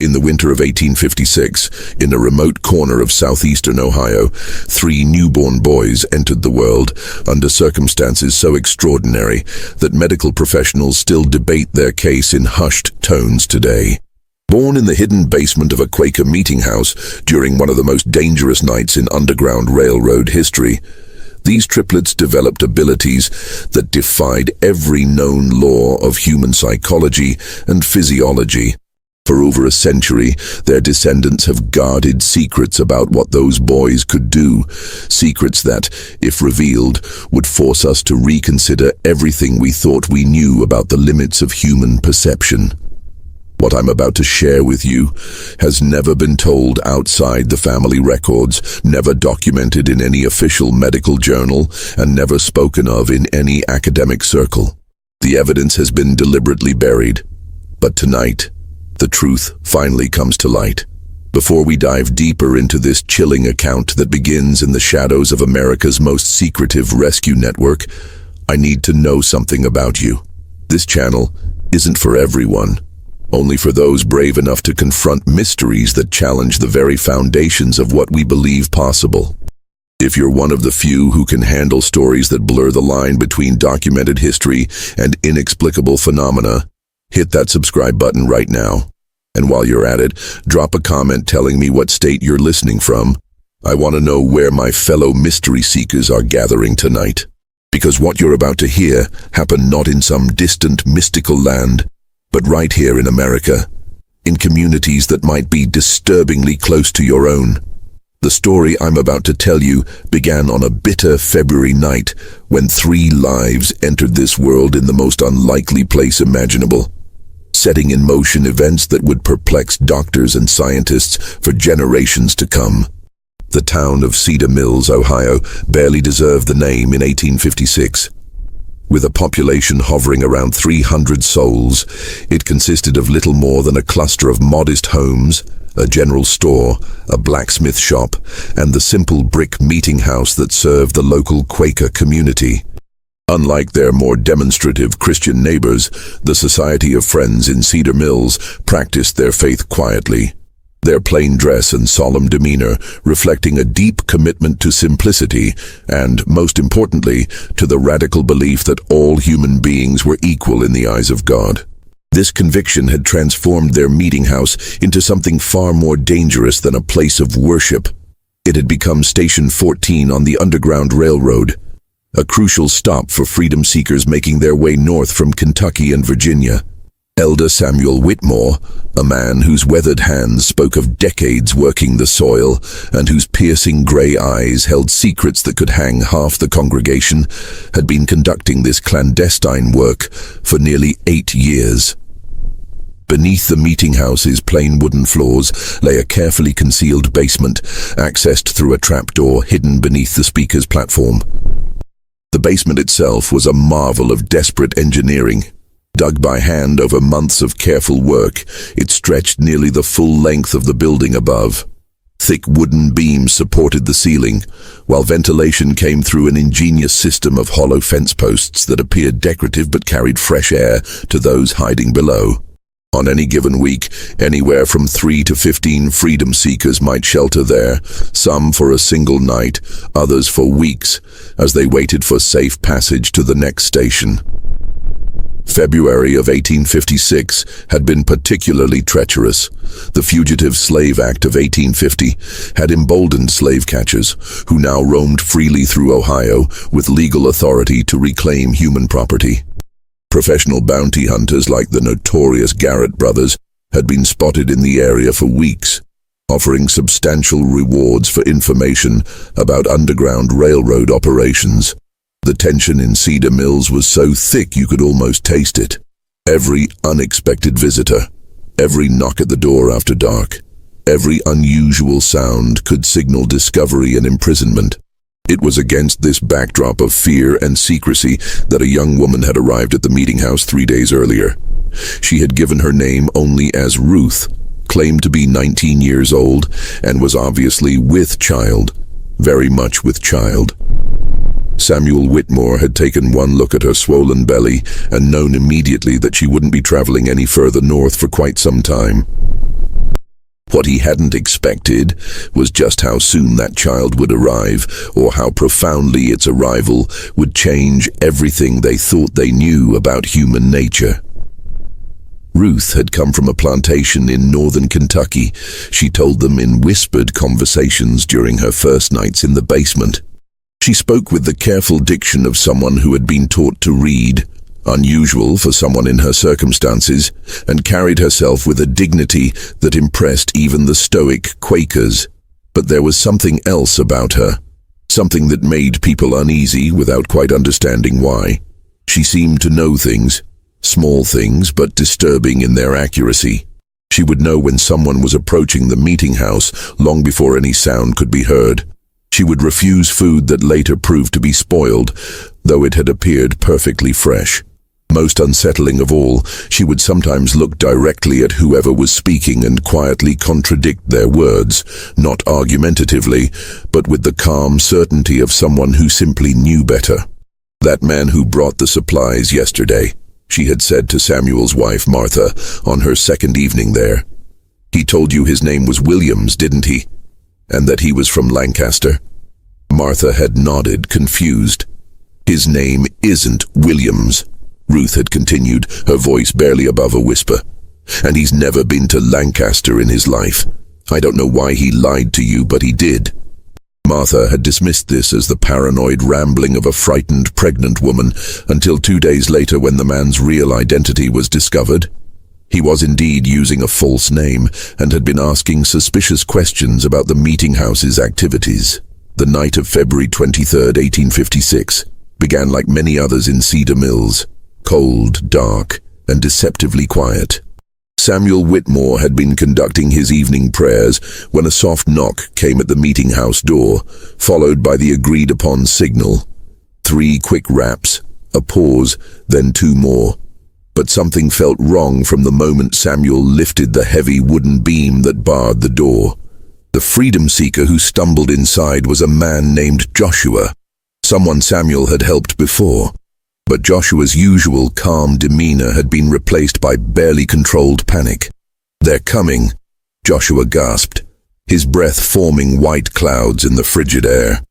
In the winter of 1856, in a remote corner of southeastern Ohio, 3 newborn boys entered the world under circumstances so extraordinary that medical professionals still debate their case in hushed tones today. Born in the hidden basement of a Quaker meeting house during one of the most dangerous nights in Underground Railroad history, these triplets developed abilities that defied every known law of human psychology and physiology. For over a century, their descendants have guarded secrets about what those boys could do, secrets that, if revealed, would force us to reconsider everything we thought we knew about the limits of human perception. What I'm about to share with you has never been told outside the family records, never documented in any official medical journal, and never spoken of in any academic circle. The evidence has been deliberately buried. But tonight, the truth finally comes to light. Before we dive deeper into this chilling account that begins in the shadows of America's most secretive rescue network, I need to know something about you. This channel isn't for everyone. Only for those brave enough to confront mysteries that challenge the very foundations of what we believe possible. If you're one of the few who can handle stories that blur the line between documented history and inexplicable phenomena, hit that subscribe button right now. And while you're at it, drop a comment telling me what state you're listening from. I want to know where my fellow mystery seekers are gathering tonight. Because what you're about to hear happened not in some distant mystical land, but right here in America, in communities that might be disturbingly close to your own. The story I'm about to tell you began on a bitter February night when 3 lives entered this world in the most unlikely place imaginable, setting in motion events that would perplex doctors and scientists for generations to come. The town of Cedar Mills, Ohio, barely deserved the name in 1856. With a population hovering around 300 souls, it consisted of little more than a cluster of modest homes, a general store, a blacksmith shop, and the simple brick meeting house that served the local Quaker community. Unlike their more demonstrative Christian neighbors, the Society of Friends in Cedar Mills practiced their faith quietly, their plain dress and solemn demeanor reflecting a deep commitment to simplicity and, most importantly, to the radical belief that all human beings were equal in the eyes of God. This conviction had transformed their meeting house into something far more dangerous than a place of worship. It had become Station 14 on the Underground Railroad, a crucial stop for freedom seekers making their way north from Kentucky and Virginia. Elder Samuel Whitmore, a man whose weathered hands spoke of decades working the soil and whose piercing gray eyes held secrets that could hang half the congregation, had been conducting this clandestine work for nearly 8 years. Beneath the meeting house's plain wooden floors lay a carefully concealed basement, accessed through a trapdoor hidden beneath the speaker's platform. The basement itself was a marvel of desperate engineering. Dug by hand over months of careful work, it stretched nearly the full length of the building above. Thick wooden beams supported the ceiling, while ventilation came through an ingenious system of hollow fence posts that appeared decorative but carried fresh air to those hiding below. On any given week, anywhere from 3 to 15 freedom seekers might shelter there, some for a single night, others for weeks, as they waited for safe passage to the next station. February of 1856 had been particularly treacherous. The Fugitive Slave Act of 1850 had emboldened slave catchers, who now roamed freely through Ohio with legal authority to reclaim human property. Professional bounty hunters like the notorious Garrett brothers had been spotted in the area for weeks, offering substantial rewards for information about Underground Railroad operations. The tension in Cedar Mills was so thick you could almost taste it. Every unexpected visitor, every knock at the door after dark, every unusual sound could signal discovery and imprisonment. It was against this backdrop of fear and secrecy that a young woman had arrived at the meeting house 3 days earlier. She had given her name only as Ruth, claimed to be 19 years old, and was obviously with child, very much with child. Samuel Whitmore had taken one look at her swollen belly and known immediately that she wouldn't be traveling any further north for quite some time. What he hadn't expected was just how soon that child would arrive, or how profoundly its arrival would change everything they thought they knew about human nature. Ruth had come from a plantation in northern Kentucky. She told them in whispered conversations during her first nights in the basement. She spoke with the careful diction of someone who had been taught to read, unusual for someone in her circumstances, and carried herself with a dignity that impressed even the stoic Quakers. But there was something else about her, something that made people uneasy without quite understanding why. She seemed to know things, small things but disturbing in their accuracy. She would know when someone was approaching the meeting house long before any sound could be heard. She would refuse food that later proved to be spoiled, though it had appeared perfectly fresh. Most unsettling of all, she would sometimes look directly at whoever was speaking and quietly contradict their words, not argumentatively, but with the calm certainty of someone who simply knew better. "That man who brought the supplies yesterday," she had said to Samuel's wife Martha on her second evening there. "He told you his name was Williams, didn't he? And that he was from Lancaster?" Martha had nodded, confused. "His name isn't Williams," Ruth had continued, her voice barely above a whisper. "And he's never been to Lancaster in his life. I don't know why he lied to you, but he did." Martha had dismissed this as the paranoid rambling of a frightened pregnant woman until 2 days later when the man's real identity was discovered. He was indeed using a false name and had been asking suspicious questions about the meeting house's activities. The night of February 23, 1856, began like many others in Cedar Mills. Cold, dark, and deceptively quiet. Samuel Whitmore had been conducting his evening prayers when a soft knock came at the meeting house door, followed by the agreed-upon signal. 3 quick raps, a pause, then 2 more. But something felt wrong from the moment Samuel lifted the heavy wooden beam that barred the door. The freedom seeker who stumbled inside was a man named Joshua, someone Samuel had helped before. But Joshua's usual calm demeanor had been replaced by barely controlled panic. "They're coming," Joshua gasped, his breath forming white clouds in the frigid air.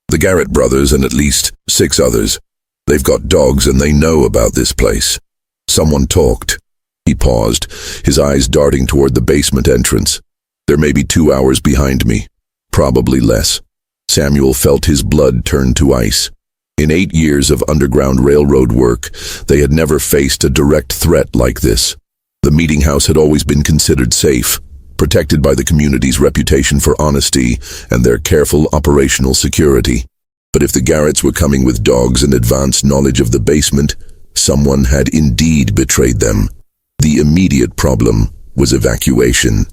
"The Garrett brothers and at least 6 others. They've got dogs and they know about this place." Someone talked. He paused, his eyes darting toward the basement entrance. "They're maybe 2 hours behind me. Probably less." Samuel felt his blood turn to ice. In 8 years of underground railroad work, they had never faced a direct threat like this. The meeting house had always been considered safe, protected by the community's reputation for honesty and their careful operational security. But if the Garretts were coming with dogs and advanced knowledge of the basement, someone had indeed betrayed them. The immediate problem was evacuation.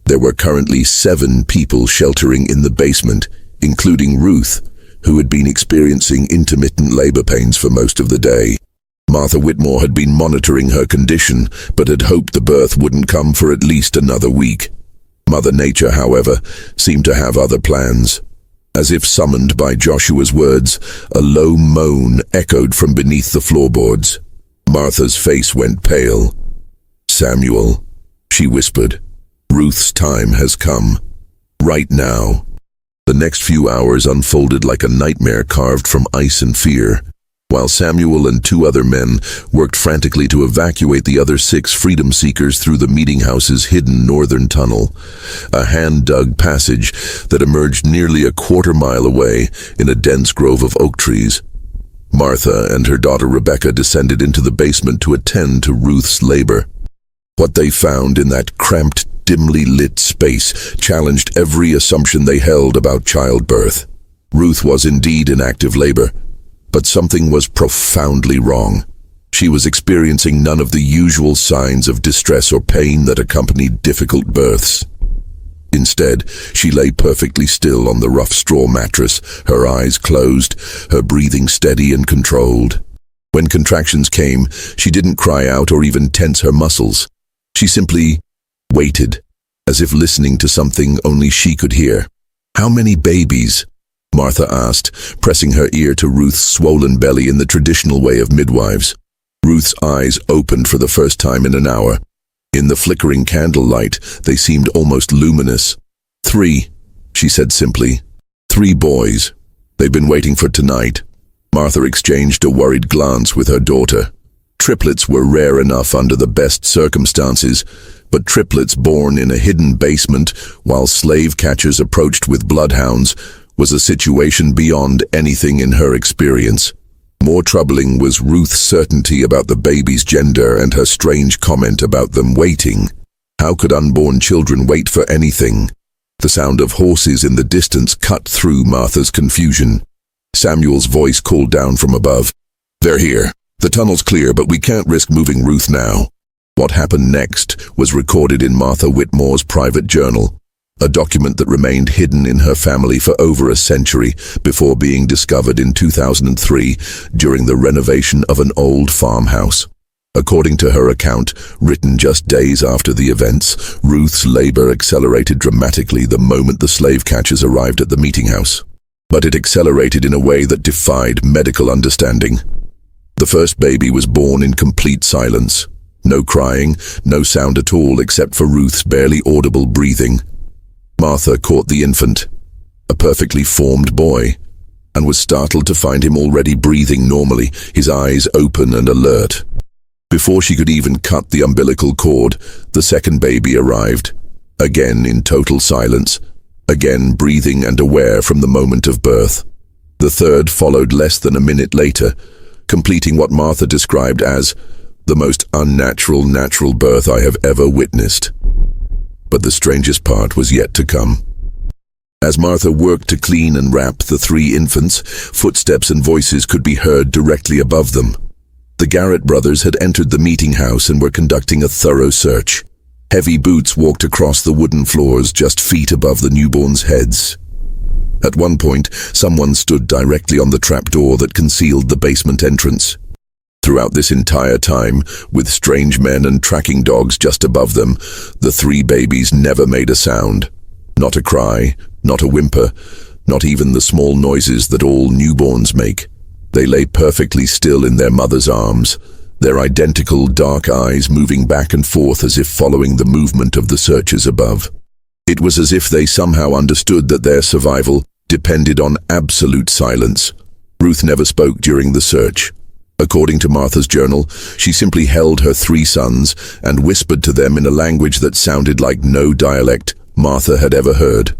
There were currently 7 people sheltering in the basement, including Ruth, who had been experiencing intermittent labor pains for most of the day. Martha Whitmore had been monitoring her condition, but had hoped the birth wouldn't come for at least another week. Mother Nature, however, seemed to have other plans. As if summoned by Joshua's words, a low moan echoed from beneath the floorboards. Martha's face went pale. "Samuel," she whispered, "Ruth's time has come. Right now." The next few hours unfolded like a nightmare carved from ice and fear, while Samuel and 2 other men worked frantically to evacuate the other 6 freedom seekers through the meeting house's hidden northern tunnel, a hand-dug passage that emerged nearly a quarter-mile away in a dense grove of oak trees. Martha and her daughter Rebecca descended into the basement to attend to Ruth's labor. What they found in that cramped, dimly lit space challenged every assumption they held about childbirth. Ruth was indeed in active labor, but something was profoundly wrong. She was experiencing none of the usual signs of distress or pain that accompanied difficult births. Instead, she lay perfectly still on the rough straw mattress, her eyes closed, her breathing steady and controlled. When contractions came, she didn't cry out or even tense her muscles. She simply waited, as if listening to something only she could hear. "How many babies?" Martha asked, pressing her ear to Ruth's swollen belly in the traditional way of midwives. Ruth's eyes opened for the first time in an hour. In the flickering candlelight, they seemed almost luminous. 3, she said simply. 3 boys. They've been waiting for tonight. Martha exchanged a worried glance with her daughter. Triplets were rare enough under the best circumstances, but triplets born in a hidden basement while slave catchers approached with bloodhounds was a situation beyond anything in her experience. More troubling was Ruth's certainty about the baby's gender and her strange comment about them waiting. How could unborn children wait for anything? The sound of horses in the distance cut through Martha's confusion. Samuel's voice called down from above. "They're here. The tunnel's clear, but we can't risk moving Ruth now." What happened next was recorded in Martha Whitmore's private journal, a document that remained hidden in her family for over a century before being discovered in 2003 during the renovation of an old farmhouse. According to her account, written just days after the events, Ruth's labor accelerated dramatically the moment the slave catchers arrived at the meeting house. But it accelerated in a way that defied medical understanding. The first baby was born in complete silence. No crying, no sound at all except for Ruth's barely audible breathing. Martha caught the infant, a perfectly formed boy, and was startled to find him already breathing normally, his eyes open and alert. Before she could even cut the umbilical cord, the second baby arrived, again in total silence, again breathing and aware from the moment of birth. The third followed less than a minute later, completing what Martha described as the most unnatural natural birth I have ever witnessed. But the strangest part was yet to come. As Martha worked to clean and wrap the 3 infants, footsteps and voices could be heard directly above them. The Garrett brothers had entered the meeting house and were conducting a thorough search. Heavy boots walked across the wooden floors just feet above the newborns' heads. At one point, someone stood directly on the trapdoor that concealed the basement entrance. Throughout this entire time, with strange men and tracking dogs just above them, the 3 babies never made a sound. Not a cry, not a whimper, not even the small noises that all newborns make. They lay perfectly still in their mother's arms, their identical dark eyes moving back and forth as if following the movement of the searchers above. It was as if they somehow understood that their survival depended on absolute silence. Ruth never spoke during the search. According to Martha's journal, she simply held her 3 sons and whispered to them in a language that sounded like no dialect Martha had ever heard.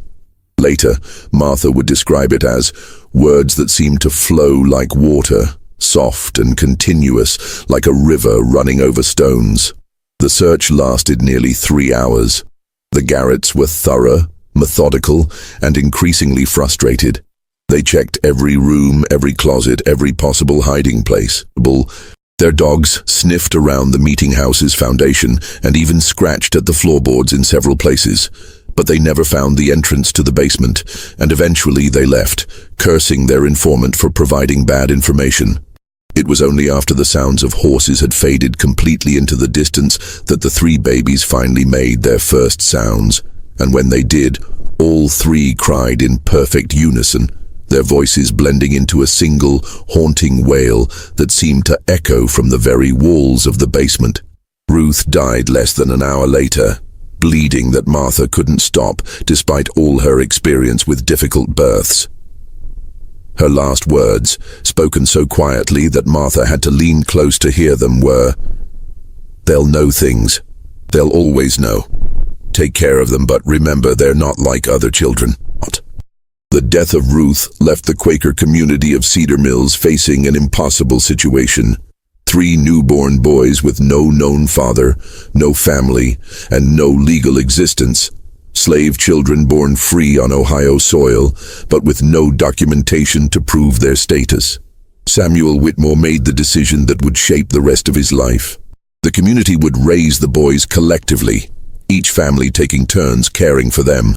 Later, Martha would describe it as words that seemed to flow like water, soft and continuous, like a river running over stones. The search lasted nearly 3 hours. The Garretts were thorough, methodical, and increasingly frustrated. They checked every room, every closet, every possible hiding place. Their dogs sniffed around the meeting house's foundation and even scratched at the floorboards in several places. But they never found the entrance to the basement, and eventually they left, cursing their informant for providing bad information. It was only after the sounds of horses had faded completely into the distance that the 3 babies finally made their first sounds. And when they did, all 3 cried in perfect unison, their voices blending into a single, haunting wail that seemed to echo from the very walls of the basement. Ruth died less than an hour later, bleeding that Martha couldn't stop despite all her experience with difficult births. Her last words, spoken so quietly that Martha had to lean close to hear them, were, "They'll know things. They'll always know. Take care of them, but remember they're not like other children." The death of Ruth left the Quaker community of Cedar Mills facing an impossible situation. 3 newborn boys with no known father, no family, and no legal existence. Slave children born free on Ohio soil, but with no documentation to prove their status. Samuel Whitmore made the decision that would shape the rest of his life. The community would raise the boys collectively, each family taking turns caring for them,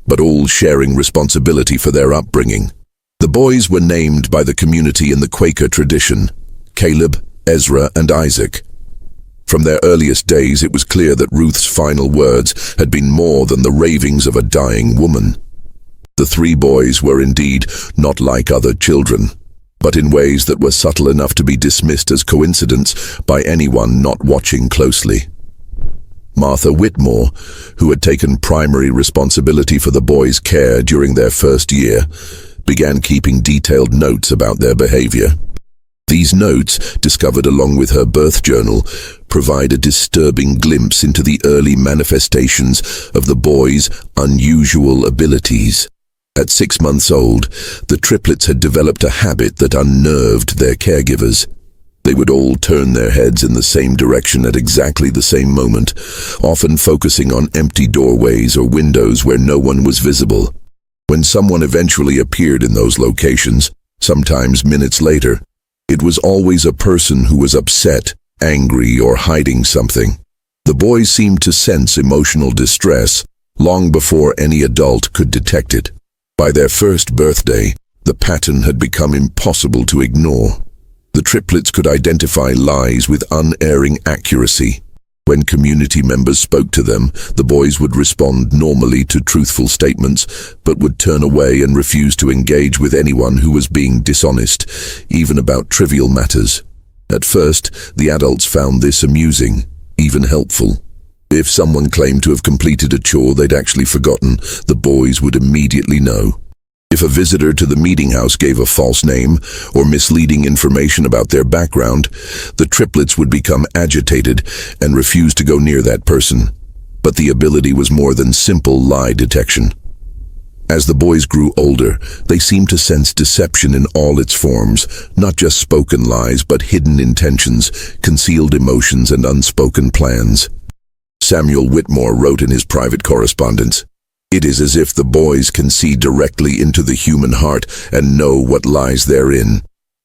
but all sharing responsibility for their upbringing. The boys were named by the community in the Quaker tradition: Caleb, Ezra, and Isaac. From their earliest days, it was clear that Ruth's final words had been more than the ravings of a dying woman. The 3 boys were indeed not like other children, but in ways that were subtle enough to be dismissed as coincidence by anyone not watching closely. Martha Whitmore, who had taken primary responsibility for the boys' care during their first year, began keeping detailed notes about their behavior. These notes, discovered along with her birth journal, provide a disturbing glimpse into the early manifestations of the boys' unusual abilities. At 6 months old, the triplets had developed a habit that unnerved their caregivers. They would all turn their heads in the same direction at exactly the same moment, often focusing on empty doorways or windows where no one was visible. When someone eventually appeared in those locations, sometimes minutes later, it was always a person who was upset, angry, or hiding something. The boys seemed to sense emotional distress long before any adult could detect it. By their first birthday, the pattern had become impossible to ignore. The triplets could identify lies with unerring accuracy. When community members spoke to them, the boys would respond normally to truthful statements, but would turn away and refuse to engage with anyone who was being dishonest, even about trivial matters. At first, the adults found this amusing, even helpful. If someone claimed to have completed a chore they'd actually forgotten, the boys would immediately know. If a visitor to the meeting house gave a false name or misleading information about their background, the triplets would become agitated and refuse to go near that person. But the ability was more than simple lie detection. As the boys grew older, they seemed to sense deception in all its forms, not just spoken lies, but hidden intentions, concealed emotions, and unspoken plans. Samuel Whitmore wrote in his private correspondence, "It is as if the boys can see directly into the human heart and know what lies therein.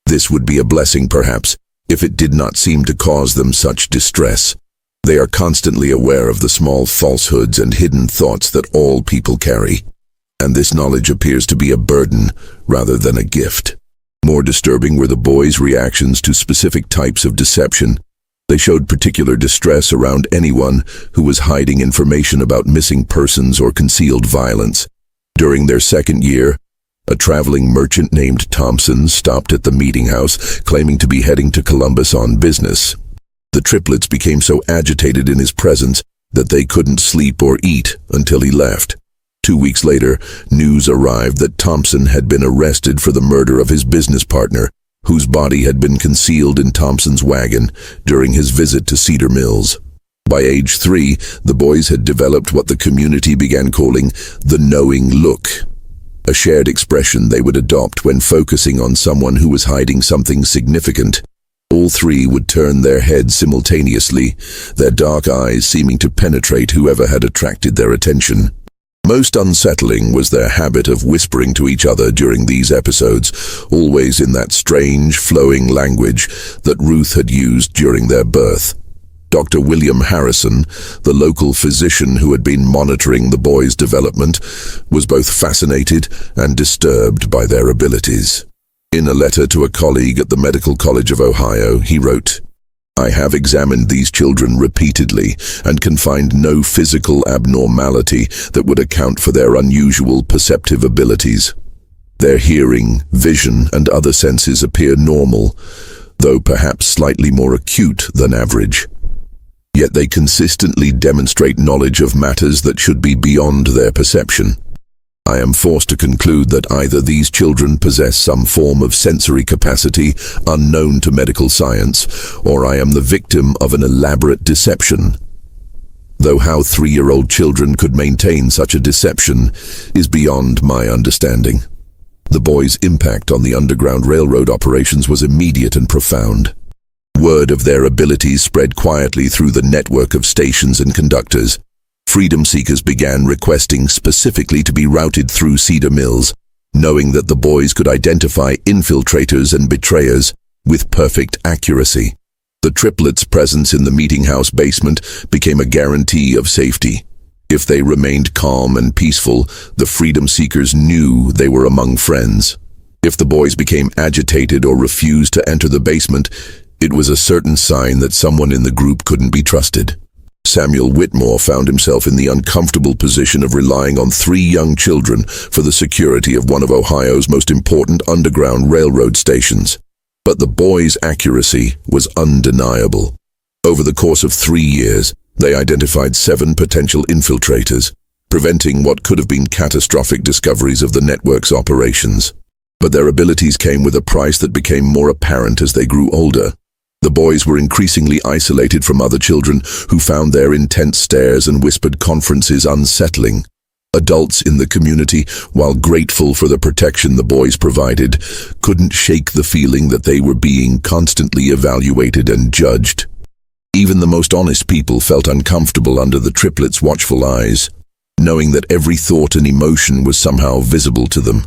This would be a blessing, perhaps, if it did not seem to cause them such distress. They are constantly aware of the small falsehoods and hidden thoughts that all people carry. And this knowledge appears to be a burden rather than a gift." More disturbing were the boys' reactions to specific types of deception. They showed particular distress around anyone who was hiding information about missing persons or concealed violence. During their second year, a traveling merchant named Thompson stopped at the meeting house, claiming to be heading to Columbus on business. The triplets became so agitated in his presence that they couldn't sleep or eat until he left. 2 weeks later, news arrived that Thompson had been arrested for the murder of his business partner, whose body had been concealed in Thompson's wagon during his visit to Cedar Mills. By age 3, the boys had developed what the community began calling the knowing look, a shared expression they would adopt when focusing on someone who was hiding something significant. All 3 would turn their heads simultaneously, their dark eyes seeming to penetrate whoever had attracted their attention. Most unsettling was their habit of whispering to each other during these episodes, always in that strange, flowing language that Ruth had used during their birth. Dr. William Harrison, the local physician who had been monitoring the boys' development, was both fascinated and disturbed by their abilities. In a letter to a colleague at the Medical College of Ohio, he wrote, "I have examined these children repeatedly and can find no physical abnormality that would account for their unusual perceptive abilities. Their hearing, vision, and other senses appear normal, though perhaps slightly more acute than average. Yet they consistently demonstrate knowledge of matters that should be beyond their perception. I am forced to conclude that either these children possess some form of sensory capacity unknown to medical science, or I am the victim of an elaborate deception. Though how 3-year-old children could maintain such a deception is beyond my understanding." The boys' impact on the Underground Railroad operations was immediate and profound. Word of their abilities spread quietly through the network of stations and conductors. Freedom seekers began requesting specifically to be routed through Cedar Mills, knowing that the boys could identify infiltrators and betrayers with perfect accuracy. The triplets' presence in the meeting house basement became a guarantee of safety. If they remained calm and peaceful, the freedom seekers knew they were among friends. If the boys became agitated or refused to enter the basement, it was a certain sign that someone in the group couldn't be trusted. Samuel Whitmore found himself in the uncomfortable position of relying on 3 young children for the security of one of Ohio's most important Underground Railroad stations. But the boys' accuracy was undeniable. Over the course of 3 years, They identified 7 potential infiltrators, preventing what could have been catastrophic discoveries of the network's operations. But their abilities came with a price that became more apparent as they grew older. The boys were increasingly isolated from other children who found their intense stares and whispered conferences unsettling. Adults in the community, while grateful for the protection the boys provided, couldn't shake the feeling that they were being constantly evaluated and judged. Even the most honest people felt uncomfortable under the triplets' watchful eyes, knowing that every thought and emotion was somehow visible to them.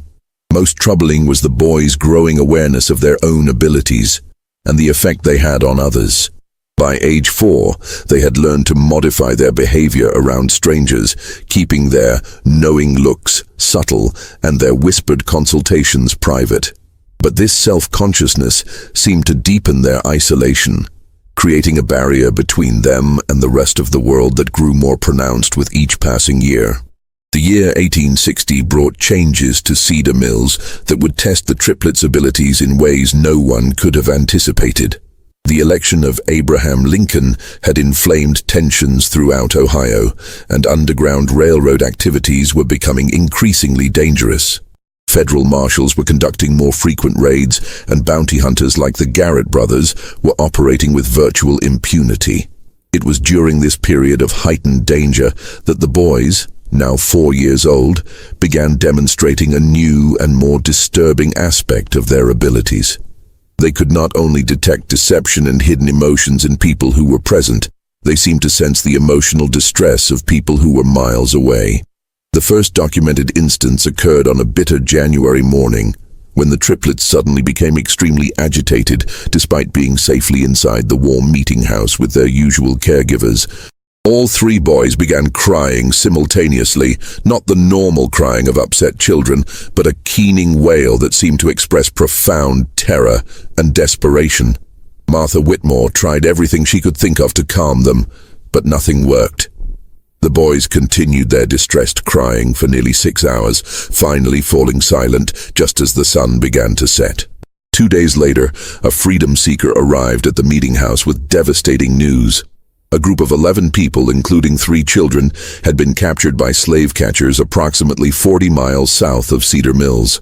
Most troubling was the boys' growing awareness of their own abilities and the effect they had on others. By age 4, they had learned to modify their behavior around strangers, keeping their knowing looks subtle and their whispered consultations private. But this self-consciousness seemed to deepen their isolation, creating a barrier between them and the rest of the world that grew more pronounced with each passing year. The year 1860 brought changes to Cedar Mills that would test the triplets' abilities in ways no one could have anticipated. The election of Abraham Lincoln had inflamed tensions throughout Ohio, and underground railroad activities were becoming increasingly dangerous. Federal marshals were conducting more frequent raids, and bounty hunters like the Garrett brothers were operating with virtual impunity. It was during this period of heightened danger that the boys, now 4 years old, began demonstrating a new and more disturbing aspect of their abilities. They could not only detect deception and hidden emotions in people who were present, they seemed to sense the emotional distress of people who were miles away. The first documented instance occurred on a bitter January morning, when the triplets suddenly became extremely agitated despite being safely inside the warm meeting house with their usual caregivers. All 3 boys began crying simultaneously, not the normal crying of upset children, but a keening wail that seemed to express profound terror and desperation. Martha Whitmore tried everything she could think of to calm them, but nothing worked. The boys continued their distressed crying for nearly 6 hours, finally falling silent just as the sun began to set. 2 days later, a freedom seeker arrived at the meeting house with devastating news. A group of 11 people, including 3 children, had been captured by slave catchers approximately 40 miles south of Cedar Mills.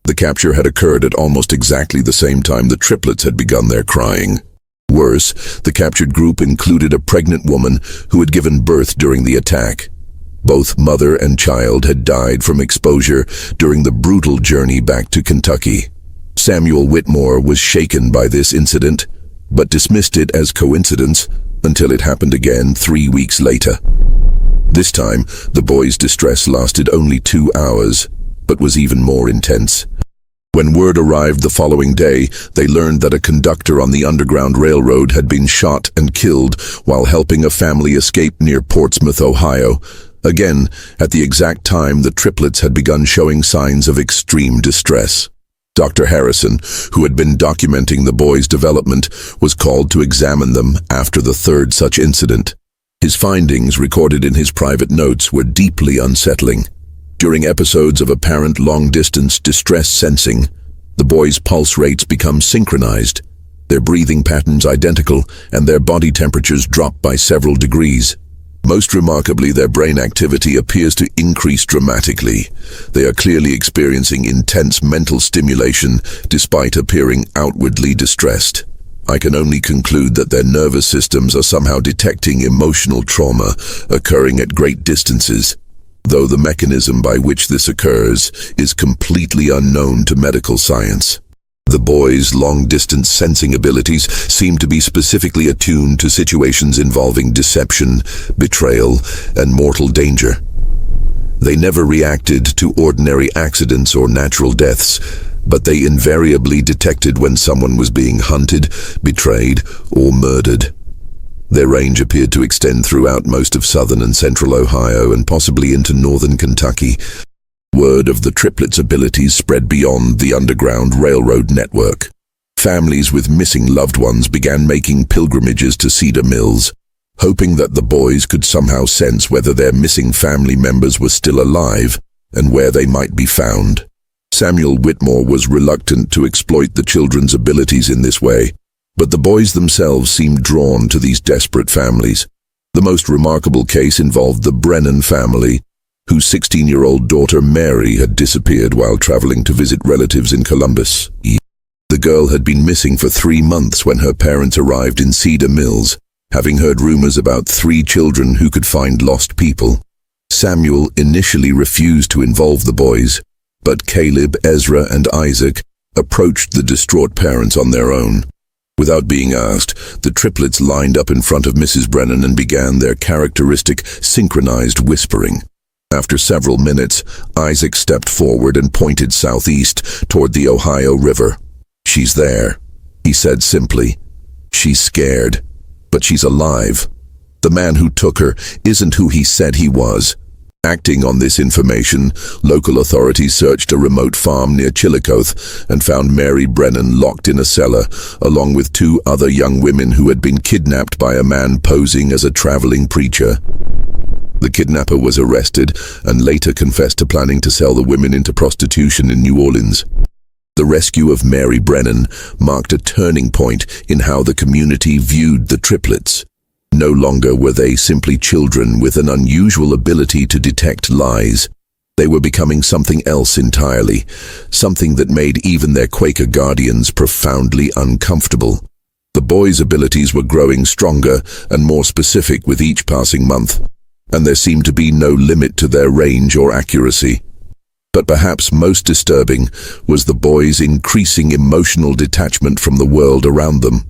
The capture had occurred at almost exactly the same time the triplets had begun their crying. Worse, the captured group included a pregnant woman who had given birth during the attack. Both mother and child had died from exposure during the brutal journey back to Kentucky. Samuel Whitmore was shaken by this incident, but dismissed it as coincidence until it happened again 3 weeks later. This time, the boys' distress lasted only 2 hours, but was even more intense. When word arrived the following day, they learned that a conductor on the Underground Railroad had been shot and killed while helping a family escape near Portsmouth, Ohio. Again, at the exact time the triplets had begun showing signs of extreme distress. Dr. Harrison, who had been documenting the boys' development, was called to examine them after the 3rd such incident. His findings, recorded in his private notes, were deeply unsettling. During episodes of apparent long-distance distress sensing, the boys' pulse rates become synchronized, their breathing patterns identical, and their body temperatures drop by several degrees. Most remarkably, their brain activity appears to increase dramatically. They are clearly experiencing intense mental stimulation despite appearing outwardly distressed. I can only conclude that their nervous systems are somehow detecting emotional trauma occurring at great distances, though the mechanism by which this occurs is completely unknown to medical science. The boys' long-distance sensing abilities seem to be specifically attuned to situations involving deception, betrayal, and mortal danger. They never reacted to ordinary accidents or natural deaths, but they invariably detected when someone was being hunted, betrayed, or murdered. Their range appeared to extend throughout most of southern and central Ohio and possibly into northern Kentucky. Word of the triplets' abilities spread beyond the Underground Railroad network. Families with missing loved ones began making pilgrimages to Cedar Mills, hoping that the boys could somehow sense whether their missing family members were still alive and where they might be found. Samuel Whitmore was reluctant to exploit the children's abilities in this way, but the boys themselves seemed drawn to these desperate families. The most remarkable case involved the Brennan family, whose 16-year-old daughter Mary had disappeared while traveling to visit relatives in Columbus. The girl had been missing for 3 months when her parents arrived in Cedar Mills, having heard rumors about 3 children who could find lost people. Samuel initially refused to involve the boys, but Caleb, Ezra, and Isaac approached the distraught parents on their own. Without being asked, the triplets lined up in front of Mrs. Brennan and began their characteristic synchronized whispering. After several minutes, Isaac stepped forward and pointed southeast toward the Ohio River. "She's there," he said simply. "She's scared, but she's alive. The man who took her isn't who he said he was." Acting on this information, local authorities searched a remote farm near Chillicothe and found Mary Brennan locked in a cellar, along with 2 other young women who had been kidnapped by a man posing as a traveling preacher. The kidnapper was arrested and later confessed to planning to sell the women into prostitution in New Orleans. The rescue of Mary Brennan marked a turning point in how the community viewed the triplets. No longer were they simply children with an unusual ability to detect lies. They were becoming something else entirely, something that made even their Quaker guardians profoundly uncomfortable. The boys' abilities were growing stronger and more specific with each passing month, and there seemed to be no limit to their range or accuracy. But perhaps most disturbing was the boys' increasing emotional detachment from the world around them.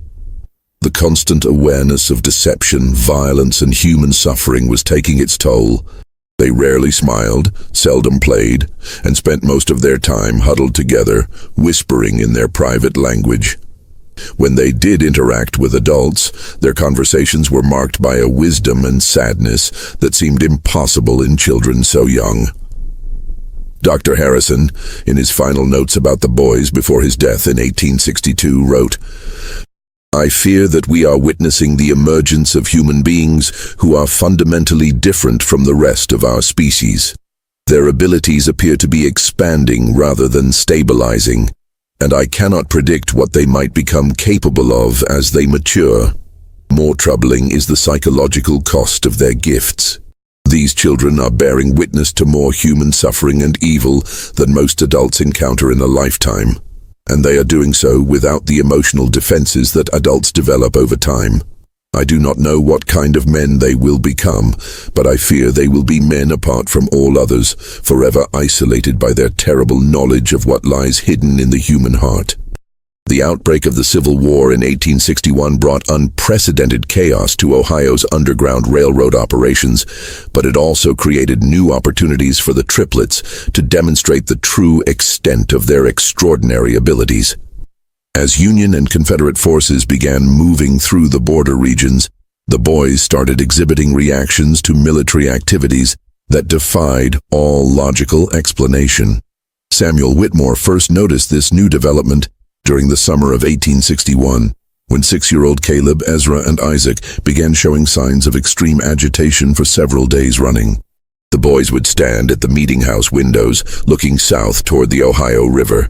The constant awareness of deception, violence, and human suffering was taking its toll. They rarely smiled, seldom played, and spent most of their time huddled together, whispering in their private language. When they did interact with adults, their conversations were marked by a wisdom and sadness that seemed impossible in children so young. Dr. Harrison, in his final notes about the boys before his death in 1862, wrote, "I fear that we are witnessing the emergence of human beings who are fundamentally different from the rest of our species. Their abilities appear to be expanding rather than stabilizing, and I cannot predict what they might become capable of as they mature. More troubling is the psychological cost of their gifts. These children are bearing witness to more human suffering and evil than most adults encounter in a lifetime, and they are doing so without the emotional defenses that adults develop over time. I do not know what kind of men they will become, but I fear they will be men apart from all others, forever isolated by their terrible knowledge of what lies hidden in the human heart." The outbreak of the Civil War in 1861 brought unprecedented chaos to Ohio's Underground Railroad operations, but it also created new opportunities for the triplets to demonstrate the true extent of their extraordinary abilities. As Union and Confederate forces began moving through the border regions, the boys started exhibiting reactions to military activities that defied all logical explanation. Samuel Whitmore first noticed this new development during the summer of 1861, when 6-year-old Caleb, Ezra, and Isaac began showing signs of extreme agitation for several days running. The boys would stand at the meeting house windows, looking south toward the Ohio River,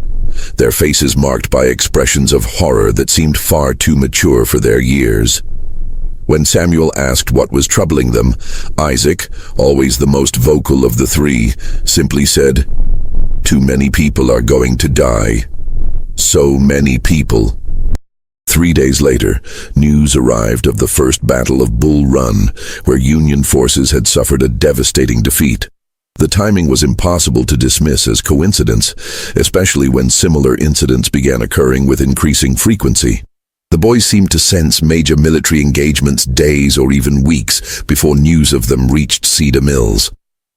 their faces marked by expressions of horror that seemed far too mature for their years. When Samuel asked what was troubling them, Isaac, always the most vocal of the 3, simply said, "Too many people are going to die. So many people." 3 days later, news arrived of the First Battle of Bull Run, where Union forces had suffered a devastating defeat. The timing was impossible to dismiss as coincidence, especially when similar incidents began occurring with increasing frequency. The boys seemed to sense major military engagements days or even weeks before news of them reached Cedar Mills,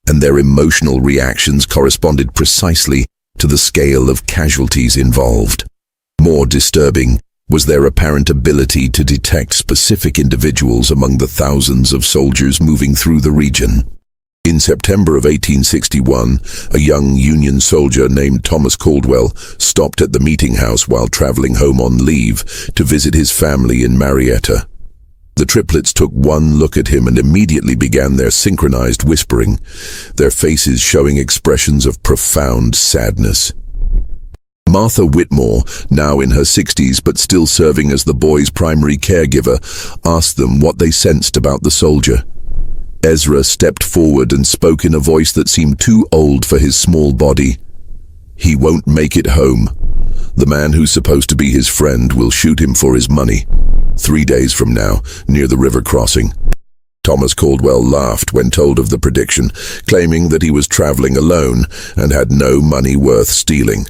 and their emotional reactions corresponded precisely to the scale of casualties involved. More disturbing was their apparent ability to detect specific individuals among the thousands of soldiers moving through the region. In September of 1861, a young Union soldier named Thomas Caldwell stopped at the meeting house while traveling home on leave to visit his family in Marietta. The triplets took one look at him and immediately began their synchronized whispering, their faces showing expressions of profound sadness. Martha Whitmore, now in her 60s but still serving as the boys' primary caregiver, asked them what they sensed about the soldier. Ezra stepped forward and spoke in a voice that seemed too old for his small body. "He won't make it home. The man who's supposed to be his friend will shoot him for his money. 3 days from now, near the river crossing." Thomas Caldwell laughed when told of the prediction, claiming that he was traveling alone and had no money worth stealing.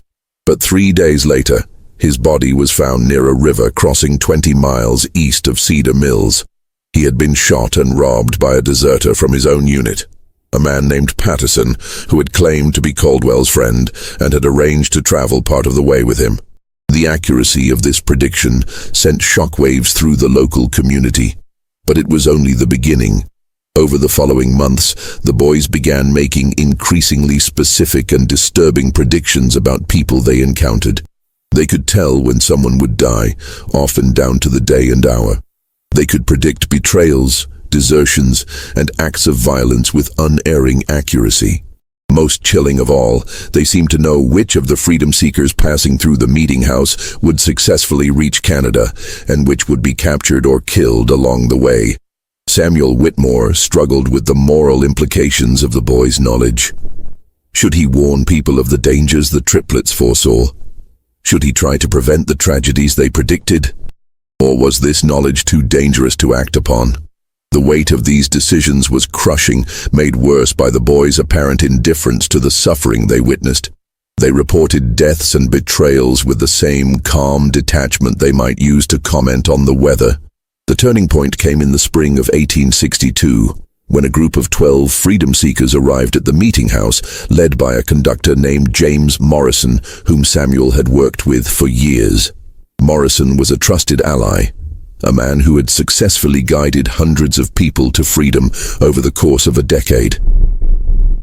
But 3 days later, his body was found near a river crossing 20 miles east of Cedar Mills. He had been shot and robbed by a deserter from his own unit, a man named Patterson, who had claimed to be Caldwell's friend and had arranged to travel part of the way with him. The accuracy of this prediction sent shockwaves through the local community. But it was only the beginning. Over the following months, the boys began making increasingly specific and disturbing predictions about people they encountered. They could tell when someone would die, often down to the day and hour. They could predict betrayals, desertions, and acts of violence with unerring accuracy. Most chilling of all, they seemed to know which of the freedom seekers passing through the meeting house would successfully reach Canada, and which would be captured or killed along the way. Samuel Whitmore struggled with the moral implications of the boys' knowledge. Should he warn people of the dangers the triplets foresaw? Should he try to prevent the tragedies they predicted? Or was this knowledge too dangerous to act upon? The weight of these decisions was crushing, made worse by the boys' apparent indifference to the suffering they witnessed. They reported deaths and betrayals with the same calm detachment they might use to comment on the weather. The turning point came in the spring of 1862, when a group of 12 freedom seekers arrived at the meeting house, led by a conductor named James Morrison, whom Samuel had worked with for years. Morrison was a trusted ally, a man who had successfully guided hundreds of people to freedom over the course of a decade.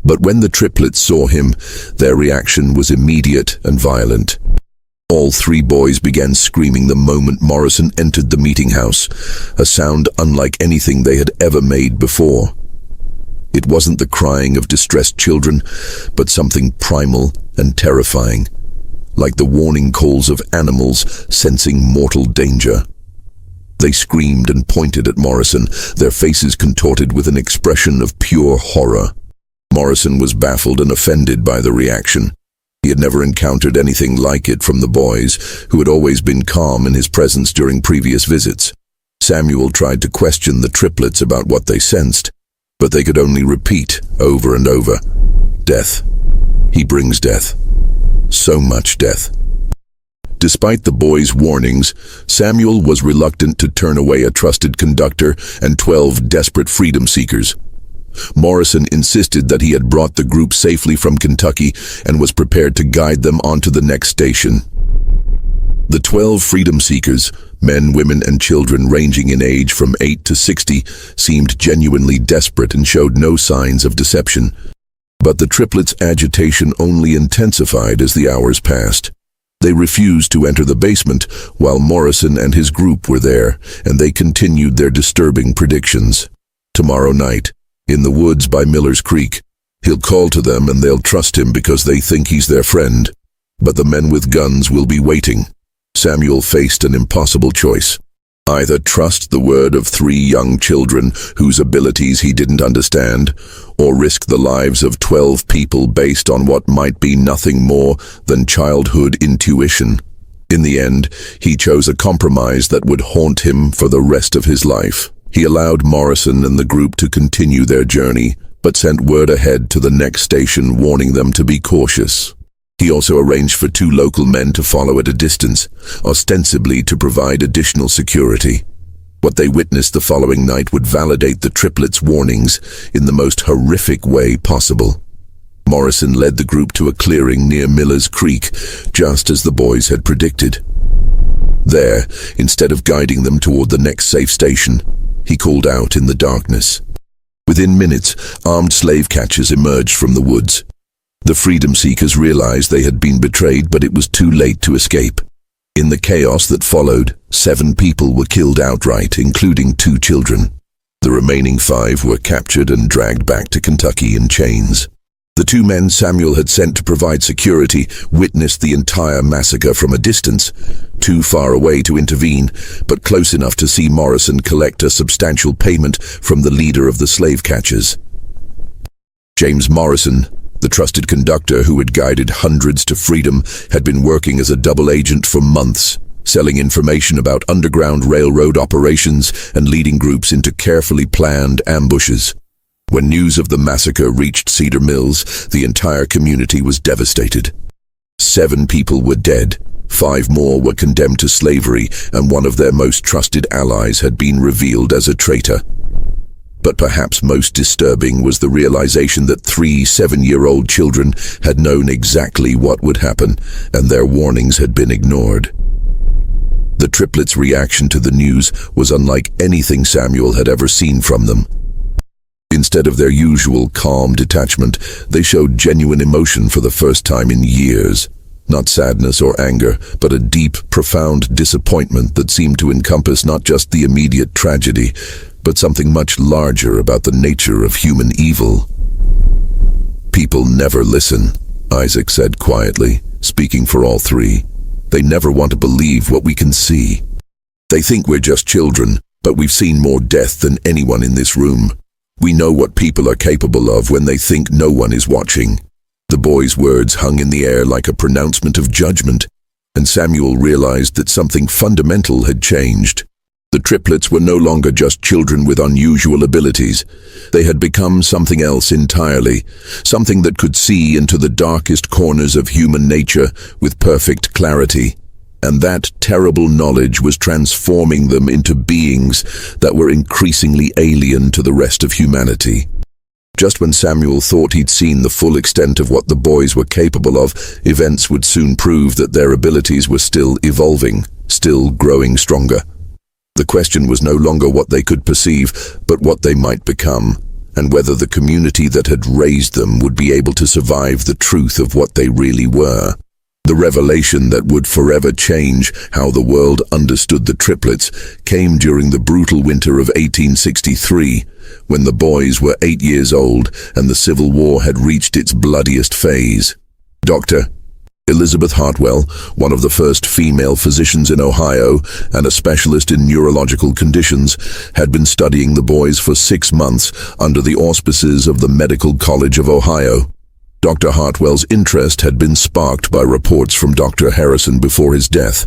But when the triplets saw him, their reaction was immediate and violent. All 3 boys began screaming the moment Morrison entered the meeting house, a sound unlike anything they had ever made before. It wasn't the crying of distressed children, but something primal and terrifying, like the warning calls of animals sensing mortal danger. They screamed and pointed at Morrison, their faces contorted with an expression of pure horror. Morrison was baffled and offended by the reaction. He had never encountered anything like it from the boys, who had always been calm in his presence during previous visits. Samuel tried to question the triplets about what they sensed, but they could only repeat over and over, "Death. He brings death. So much death." Despite the boys' warnings, Samuel was reluctant to turn away a trusted conductor and 12 desperate freedom seekers. Morrison insisted that he had brought the group safely from Kentucky and was prepared to guide them onto the next station. The 12 freedom seekers, men, women, and children ranging in age from 8 to 60, seemed genuinely desperate and showed no signs of deception. But the triplets' agitation only intensified as the hours passed. They refused to enter the basement while Morrison and his group were there, and they continued their disturbing predictions. "Tomorrow night, in the woods by Miller's Creek, he'll call to them and they'll trust him because they think he's their friend. But the men with guns will be waiting." Samuel faced an impossible choice. Either trust the word of 3 young children whose abilities he didn't understand, or risk the lives of 12 people based on what might be nothing more than childhood intuition. In the end, he chose a compromise that would haunt him for the rest of his life. He allowed Morrison and the group to continue their journey, but sent word ahead to the next station warning them to be cautious. He also arranged for 2 local men to follow at a distance, ostensibly to provide additional security. What they witnessed the following night would validate the triplets' warnings in the most horrific way possible. Morrison led the group to a clearing near Miller's Creek, just as the boys had predicted. There, instead of guiding them toward the next safe station, he called out in the darkness. Within minutes, armed slave catchers emerged from the woods. The freedom seekers realized they had been betrayed, but it was too late to escape. In the chaos that followed, 7 people were killed outright, including 2 children. The remaining 5 were captured and dragged back to Kentucky in chains. The two men Samuel had sent to provide security witnessed the entire massacre from a distance, too far away to intervene, but close enough to see Morrison collect a substantial payment from the leader of the slave catchers. James Morrison, the trusted conductor who had guided hundreds to freedom, had been working as a double agent for months, selling information about underground railroad operations and leading groups into carefully planned ambushes. When news of the massacre reached Cedar Mills, the entire community was devastated. 7 people were dead, 5 more were condemned to slavery, and one of their most trusted allies had been revealed as a traitor. But perhaps most disturbing was the realization that 3 7-year-old children had known exactly what would happen, and their warnings had been ignored. The triplets' reaction to the news was unlike anything Samuel had ever seen from them. Instead of their usual calm detachment, they showed genuine emotion for the first time in years. Not sadness or anger, but a deep, profound disappointment that seemed to encompass not just the immediate tragedy, but something much larger about the nature of human evil. "People never listen," Isaac said quietly, speaking for all 3. "They never want to believe what we can see. They think we're just children, but we've seen more death than anyone in this room. We know what people are capable of when they think no one is watching." The boy's words hung in the air like a pronouncement of judgment, and Samuel realized that something fundamental had changed. The triplets were no longer just children with unusual abilities. They had become something else entirely, something that could see into the darkest corners of human nature with perfect clarity. And that terrible knowledge was transforming them into beings that were increasingly alien to the rest of humanity. Just when Samuel thought he'd seen the full extent of what the boys were capable of, events would soon prove that their abilities were still evolving, still growing stronger. The question was no longer what they could perceive, but what they might become, and whether the community that had raised them would be able to survive the truth of what they really were. The revelation that would forever change how the world understood the triplets came during the brutal winter of 1863, when the boys were 8 years old and the Civil War had reached its bloodiest phase. Dr. Elizabeth Hartwell, one of the first female physicians in Ohio and a specialist in neurological conditions, had been studying the boys for 6 months under the auspices of the Medical College of Ohio. Dr. Hartwell's interest had been sparked by reports from Dr. Harrison before his death,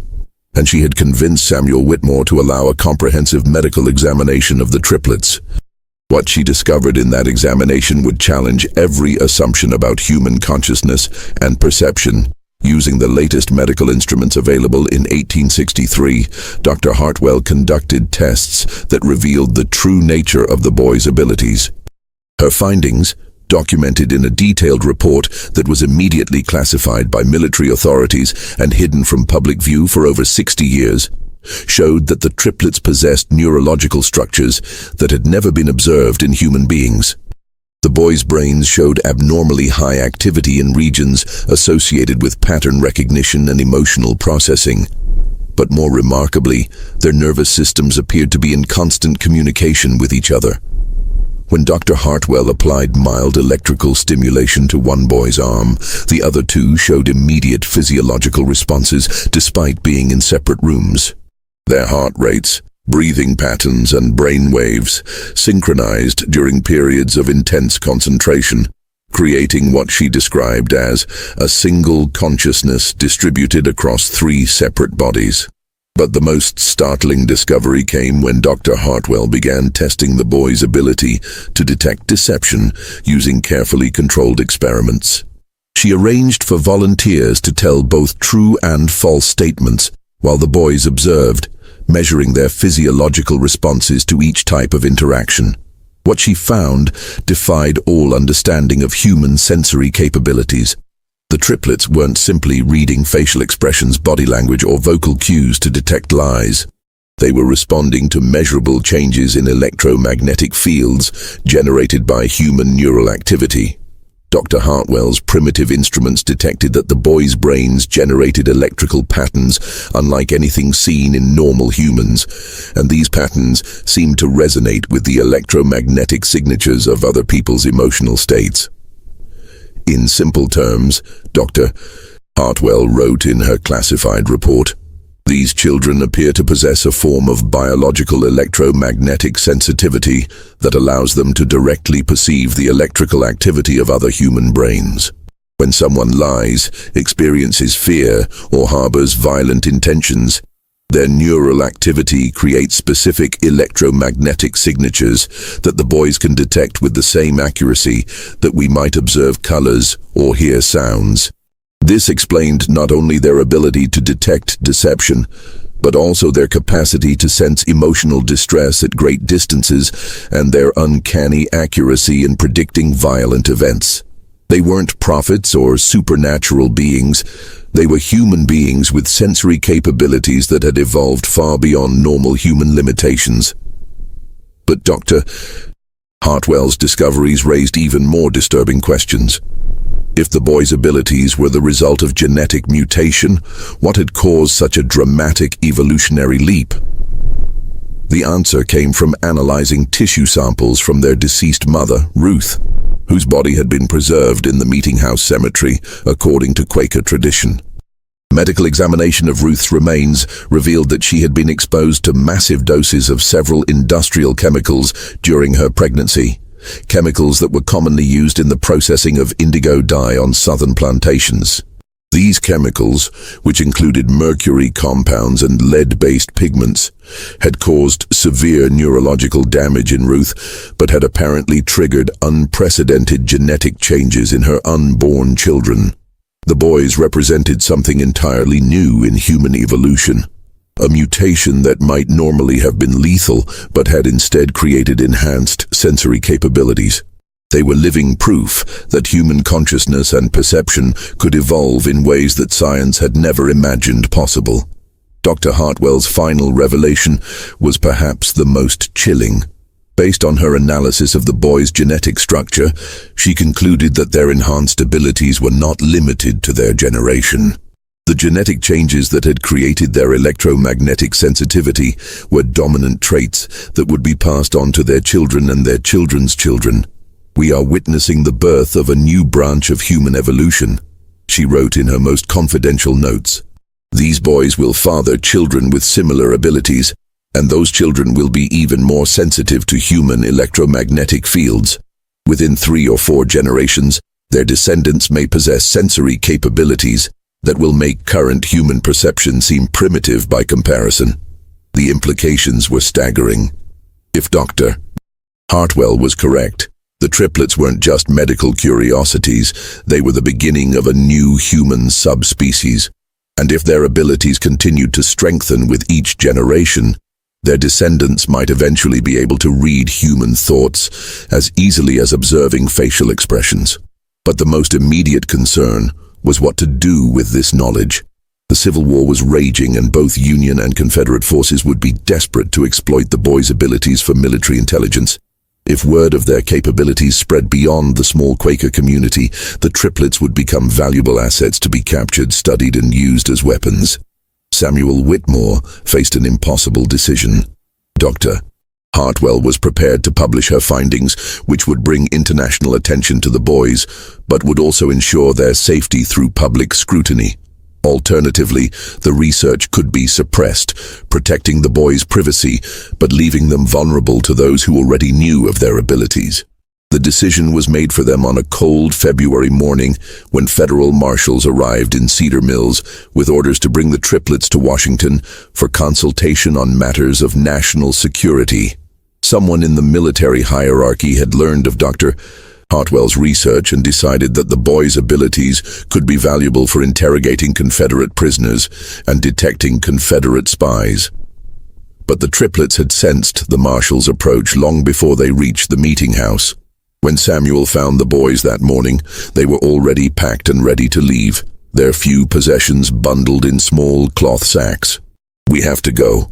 and she had convinced Samuel Whitmore to allow a comprehensive medical examination of the triplets. What she discovered in that examination would challenge every assumption about human consciousness and perception. Using the latest medical instruments available in 1863, Dr. Hartwell conducted tests that revealed the true nature of the boys' abilities. Her findings, documented in a detailed report that was immediately classified by military authorities and hidden from public view for over 60 years, showed that the triplets possessed neurological structures that had never been observed in human beings. The boys' brains showed abnormally high activity in regions associated with pattern recognition and emotional processing. But more remarkably, their nervous systems appeared to be in constant communication with each other. When Dr. Hartwell applied mild electrical stimulation to one boy's arm, the other 2 showed immediate physiological responses despite being in separate rooms. Their heart rates, breathing patterns, and brain waves synchronized during periods of intense concentration, creating what she described as a single consciousness distributed across 3 separate bodies. But the most startling discovery came when Dr. Hartwell began testing the boys' ability to detect deception using carefully controlled experiments. She arranged for volunteers to tell both true and false statements while the boys observed, measuring their physiological responses to each type of interaction. What she found defied all understanding of human sensory capabilities. The triplets weren't simply reading facial expressions, body language, or vocal cues to detect lies. They were responding to measurable changes in electromagnetic fields generated by human neural activity. Dr. Hartwell's primitive instruments detected that the boys' brains generated electrical patterns unlike anything seen in normal humans, and these patterns seemed to resonate with the electromagnetic signatures of other people's emotional states. In simple terms, Dr. Hartwell wrote in her classified report, "These children appear to possess a form of biological electromagnetic sensitivity that allows them to directly perceive the electrical activity of other human brains. When someone lies, experiences fear, or harbors violent intentions, their neural activity creates specific electromagnetic signatures that the boys can detect with the same accuracy that we might observe colors or hear sounds. This explained not only their ability to detect deception, but also their capacity to sense emotional distress at great distances and their uncanny accuracy in predicting violent events. They weren't prophets or supernatural beings. They were human beings with sensory capabilities that had evolved far beyond normal human limitations." But Dr. Hartwell's discoveries raised even more disturbing questions. If the boys' abilities were the result of genetic mutation, what had caused such a dramatic evolutionary leap? The answer came from analyzing tissue samples from their deceased mother, Ruth, whose body had been preserved in the Meeting House Cemetery, according to Quaker tradition. Medical examination of Ruth's remains revealed that she had been exposed to massive doses of several industrial chemicals during her pregnancy, chemicals that were commonly used in the processing of indigo dye on southern plantations. These chemicals, which included mercury compounds and lead-based pigments, had caused severe neurological damage in Ruth, but had apparently triggered unprecedented genetic changes in her unborn children. The boys represented something entirely new in human evolution, a mutation that might normally have been lethal, but had instead created enhanced sensory capabilities. They were living proof that human consciousness and perception could evolve in ways that science had never imagined possible. Dr. Hartwell's final revelation was perhaps the most chilling. Based on her analysis of the boys' genetic structure, she concluded that their enhanced abilities were not limited to their generation. The genetic changes that had created their electromagnetic sensitivity were dominant traits that would be passed on to their children and their children's children. "We are witnessing the birth of a new branch of human evolution," she wrote in her most confidential notes. "These boys will father children with similar abilities, and those children will be even more sensitive to human electromagnetic fields. Within 3 or 4 generations, their descendants may possess sensory capabilities that will make current human perception seem primitive by comparison." The implications were staggering. If Dr. Hartwell was correct, the triplets weren't just medical curiosities, they were the beginning of a new human subspecies. And if their abilities continued to strengthen with each generation, their descendants might eventually be able to read human thoughts as easily as observing facial expressions. But the most immediate concern was what to do with this knowledge. The Civil War was raging, and both Union and Confederate forces would be desperate to exploit the boys' abilities for military intelligence. If word of their capabilities spread beyond the small Quaker community, the triplets would become valuable assets to be captured, studied, and used as weapons. Samuel Whitmore faced an impossible decision. Dr. Hartwell was prepared to publish her findings, which would bring international attention to the boys, but would also ensure their safety through public scrutiny. Alternatively, the research could be suppressed, protecting the boys' privacy, but leaving them vulnerable to those who already knew of their abilities. The decision was made for them on a cold February morning when federal marshals arrived in Cedar Mills with orders to bring the triplets to Washington for consultation on matters of national security. Someone in the military hierarchy had learned of Dr. Hartwell's research and decided that the boys' abilities could be valuable for interrogating Confederate prisoners and detecting Confederate spies. But the triplets had sensed the marshals' approach long before they reached the meeting house. When Samuel found the boys that morning, they were already packed and ready to leave, their few possessions bundled in small cloth sacks. "We have to go,"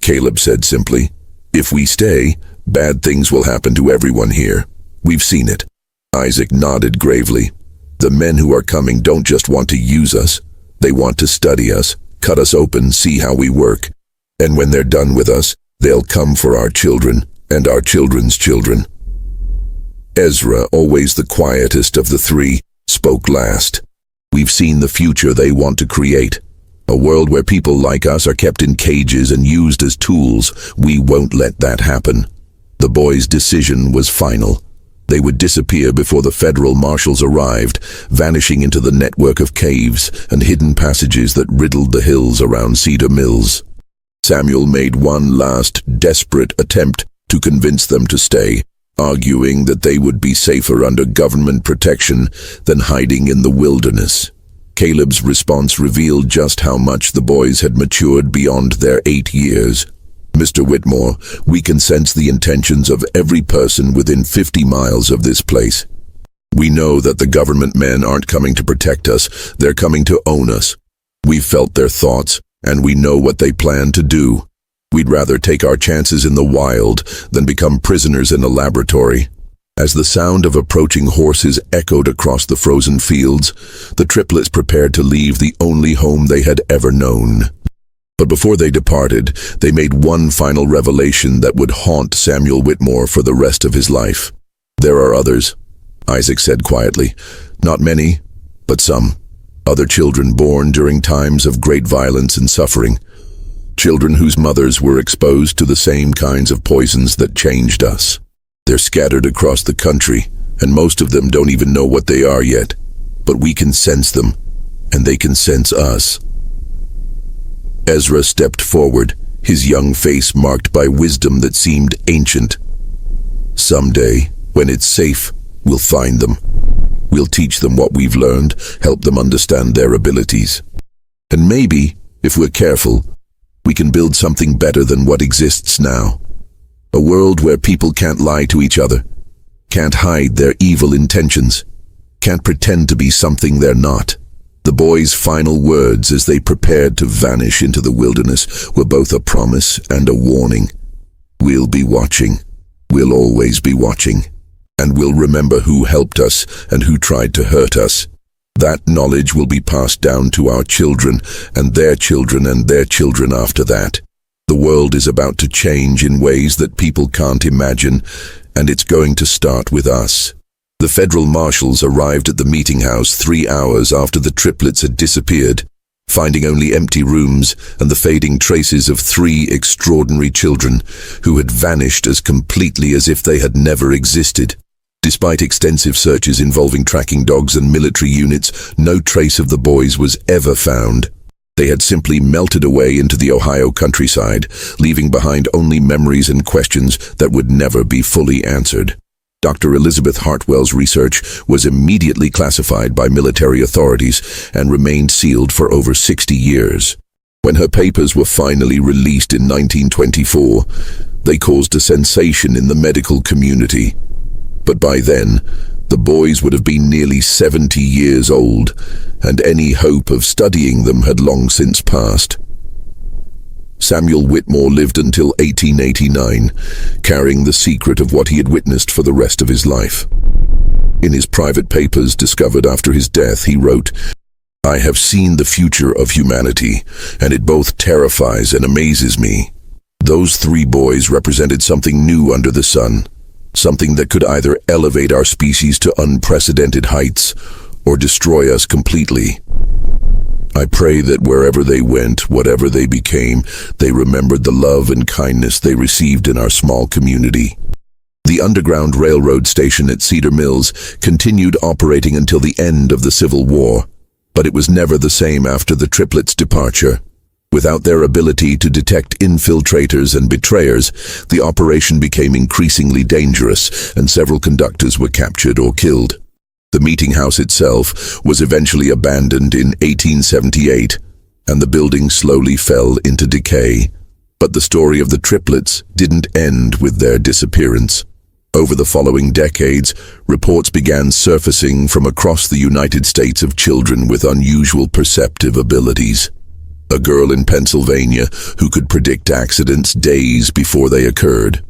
Caleb said simply. "If we stay, bad things will happen to everyone here. We've seen it." Isaac nodded gravely. "The men who are coming don't just want to use us. They want to study us, cut us open, see how we work. And when they're done with us, they'll come for our children and our children's children." Ezra, always the quietest of the three, spoke last. "We've seen the future they want to create. A world where people like us are kept in cages and used as tools. We won't let that happen." The boys' decision was final. They would disappear before the federal marshals arrived, vanishing into the network of caves and hidden passages that riddled the hills around Cedar Mills. Samuel made one last, desperate attempt to convince them to stay, arguing that they would be safer under government protection than hiding in the wilderness. Caleb's response revealed just how much the boys had matured beyond their 8 years. "Mr. Whitmore, we can sense the intentions of every person within 50 miles of this place. We know that the government men aren't coming to protect us, they're coming to own us. We've felt their thoughts, and we know what they plan to do. We'd rather take our chances in the wild than become prisoners in a laboratory." As the sound of approaching horses echoed across the frozen fields, the triplets prepared to leave the only home they had ever known. But before they departed, they made one final revelation that would haunt Samuel Whitmore for the rest of his life. "There are others," Isaac said quietly. "Not many, but some. Other children born during times of great violence and suffering. Children whose mothers were exposed to the same kinds of poisons that changed us. They're scattered across the country, and most of them don't even know what they are yet. But we can sense them, and they can sense us." Ezra stepped forward, his young face marked by wisdom that seemed ancient. "Someday, when it's safe, we'll find them. We'll teach them what we've learned, help them understand their abilities. And maybe, if we're careful, we can build something better than what exists now. A world where people can't lie to each other, can't hide their evil intentions, can't pretend to be something they're not." The boys' final words as they prepared to vanish into the wilderness were both a promise and a warning. "We'll be watching. We'll always be watching. And we'll remember who helped us and who tried to hurt us. That knowledge will be passed down to our children and their children and their children after that. The world is about to change in ways that people can't imagine, and it's going to start with us." The federal marshals arrived at the meeting house 3 hours after the triplets had disappeared, finding only empty rooms and the fading traces of 3 extraordinary children who had vanished as completely as if they had never existed. Despite extensive searches involving tracking dogs and military units, no trace of the boys was ever found. They had simply melted away into the Ohio countryside, leaving behind only memories and questions that would never be fully answered. Dr. Elizabeth Hartwell's research was immediately classified by military authorities and remained sealed for over 60 years. When her papers were finally released in 1924, they caused a sensation in the medical community. But by then, the boys would have been nearly 70 years old, and any hope of studying them had long since passed. Samuel Whitmore lived until 1889, carrying the secret of what he had witnessed for the rest of his life. In his private papers discovered after his death, he wrote, "I have seen the future of humanity, and it both terrifies and amazes me. Those 3 boys represented something new under the sun, something that could either elevate our species to unprecedented heights or destroy us completely. I pray that wherever they went, whatever they became, they remembered the love and kindness they received in our small community." The Underground Railroad station at Cedar Mills continued operating until the end of the Civil War, but it was never the same after the triplets' departure. Without their ability to detect infiltrators and betrayers, the operation became increasingly dangerous, and several conductors were captured or killed. The meeting house itself was eventually abandoned in 1878, and the building slowly fell into decay. But the story of the triplets didn't end with their disappearance. Over the following decades, reports began surfacing from across the United States of children with unusual perceptive abilities. A girl in Pennsylvania who could predict accidents days before they occurred.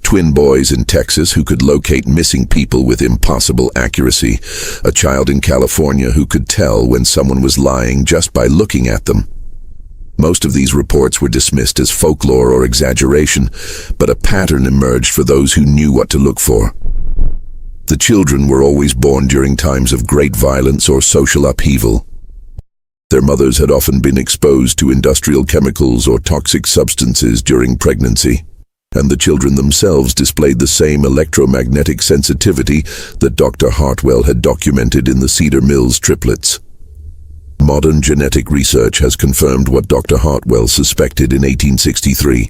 Twin boys in Texas who could locate missing people with impossible accuracy. A child in California who could tell when someone was lying just by looking at them. Most of these reports were dismissed as folklore or exaggeration, but a pattern emerged for those who knew what to look for. The children were always born during times of great violence or social upheaval. Their mothers had often been exposed to industrial chemicals or toxic substances during pregnancy, and the children themselves displayed the same electromagnetic sensitivity that Dr. Hartwell had documented in the Cedar Mills triplets. Modern genetic research has confirmed what Dr. Hartwell suspected in 1863.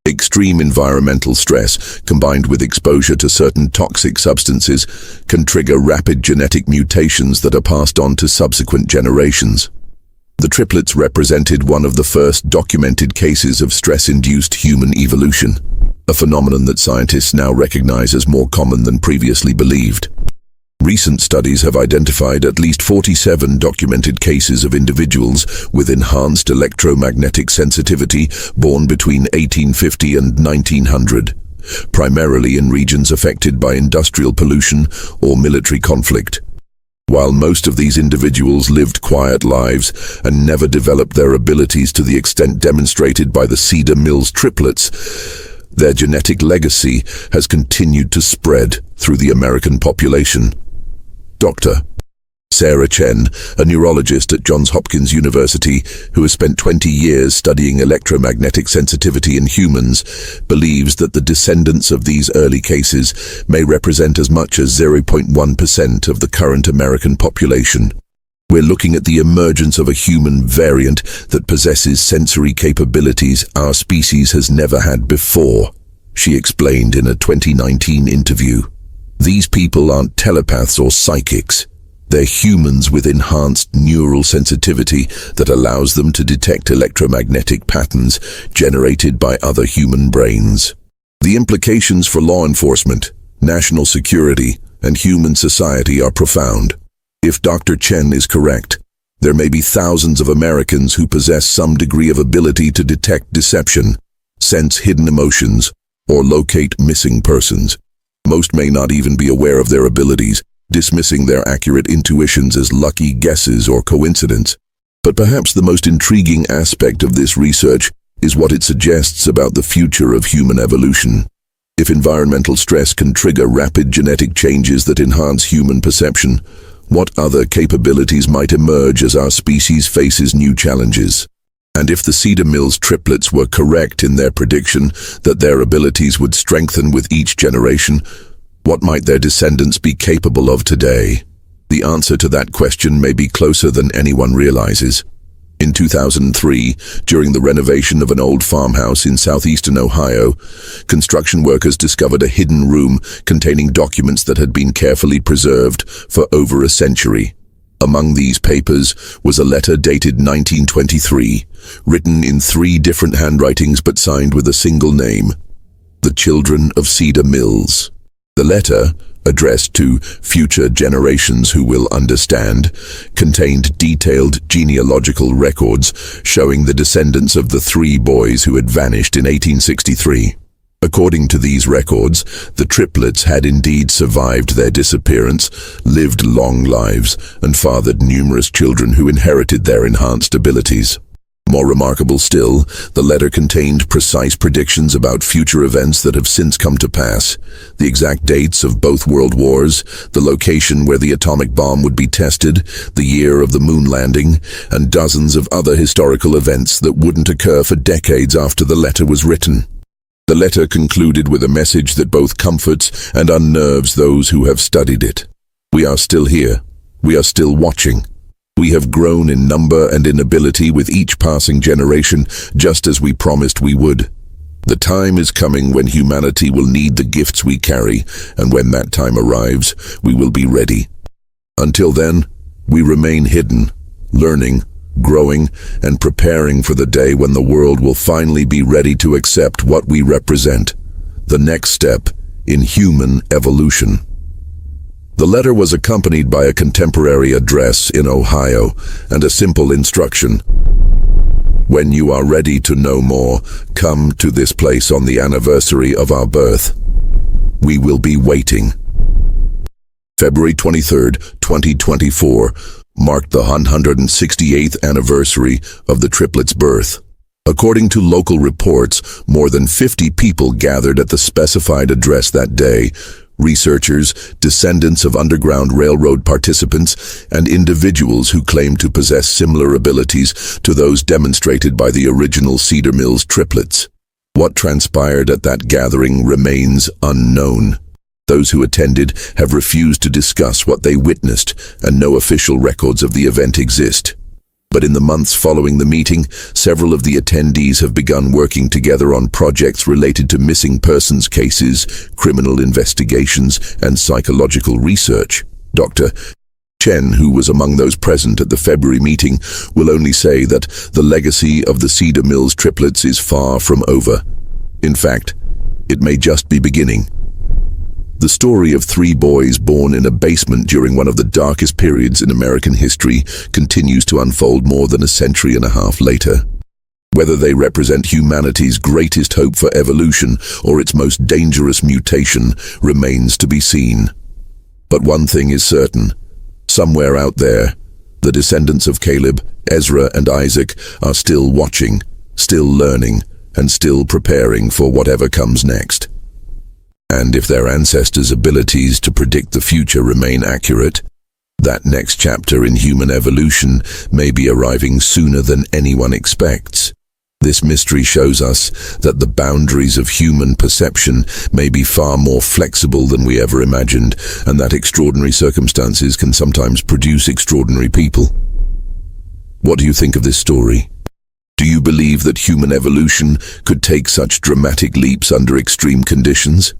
Extreme environmental stress, combined with exposure to certain toxic substances, can trigger rapid genetic mutations that are passed on to subsequent generations. The triplets represented one of the first documented cases of stress-induced human evolution, a phenomenon that scientists now recognize as more common than previously believed. Recent studies have identified at least 47 documented cases of individuals with enhanced electromagnetic sensitivity born between 1850 and 1900, primarily in regions affected by industrial pollution or military conflict. While most of these individuals lived quiet lives and never developed their abilities to the extent demonstrated by the Cedar Mills triplets, their genetic legacy has continued to spread through the American population. Dr. Sarah Chen, a neurologist at Johns Hopkins University who has spent 20 years studying electromagnetic sensitivity in humans, believes that the descendants of these early cases may represent as much as 0.1% of the current American population. We're looking at the emergence of a human variant that possesses sensory capabilities our species has never had before, she explained in a 2019 interview. These people aren't telepaths or psychics. They're humans with enhanced neural sensitivity that allows them to detect electromagnetic patterns generated by other human brains. The implications for law enforcement, national security, and human society are profound. If Dr. Chen is correct, there may be thousands of Americans who possess some degree of ability to detect deception, sense hidden emotions, or locate missing persons. Most may not even be aware of their abilities, dismissing their accurate intuitions as lucky guesses or coincidence. But perhaps the most intriguing aspect of this research is what it suggests about the future of human evolution. If environmental stress can trigger rapid genetic changes that enhance human perception, what other capabilities might emerge as our species faces new challenges? And if the Cedar Mills triplets were correct in their prediction that their abilities would strengthen with each generation, what might their descendants be capable of today? The answer to that question may be closer than anyone realizes. In 2003, during the renovation of an old farmhouse in southeastern Ohio, construction workers discovered a hidden room containing documents that had been carefully preserved for over a century. Among these papers was a letter dated 1923, written in 3 different handwritings but signed with a single name: The Children of Cedar Mills. The letter, addressed to future generations who will understand, contained detailed genealogical records showing the descendants of the 3 boys who had vanished in 1863. According to these records, the triplets had indeed survived their disappearance, lived long lives, and fathered numerous children who inherited their enhanced abilities. More remarkable still, the letter contained precise predictions about future events that have since come to pass: the exact dates of both world wars, the location where the atomic bomb would be tested, the year of the moon landing, and dozens of other historical events that wouldn't occur for decades after the letter was written. The letter concluded with a message that both comforts and unnerves those who have studied it. We are still here. We are still watching. We have grown in number and in ability with each passing generation, just as we promised we would. The time is coming when humanity will need the gifts we carry, and when that time arrives, we will be ready. Until then, we remain hidden, learning, growing, and preparing for the day when the world will finally be ready to accept what we represent, the next step in human evolution. The letter was accompanied by a contemporary address in Ohio and a simple instruction: when you are ready to know more, come to this place on the anniversary of our birth. We will be waiting. February 23rd, 2024, marked the 168th anniversary of the triplets' birth. According to local reports, more than 50 people gathered at the specified address that day, researchers, descendants of Underground Railroad participants, and individuals who claim to possess similar abilities to those demonstrated by the original Cedar Mills triplets. What transpired at that gathering remains unknown. Those who attended have refused to discuss what they witnessed, and no official records of the event exist. But in the months following the meeting, several of the attendees have begun working together on projects related to missing persons cases, criminal investigations, and psychological research. Dr. Chen, who was among those present at the February meeting, will only say that the legacy of the Cedar Mills triplets is far from over. In fact, it may just be beginning. The story of three boys born in a basement during one of the darkest periods in American history continues to unfold more than a century and a half later. Whether they represent humanity's greatest hope for evolution or its most dangerous mutation remains to be seen. But one thing is certain. Somewhere out there, the descendants of Caleb, Ezra, and Isaac are still watching, still learning, and still preparing for whatever comes next. And if their ancestors' abilities to predict the future remain accurate, that next chapter in human evolution may be arriving sooner than anyone expects. This mystery shows us that the boundaries of human perception may be far more flexible than we ever imagined, and that extraordinary circumstances can sometimes produce extraordinary people. What do you think of this story? Do you believe that human evolution could take such dramatic leaps under extreme conditions?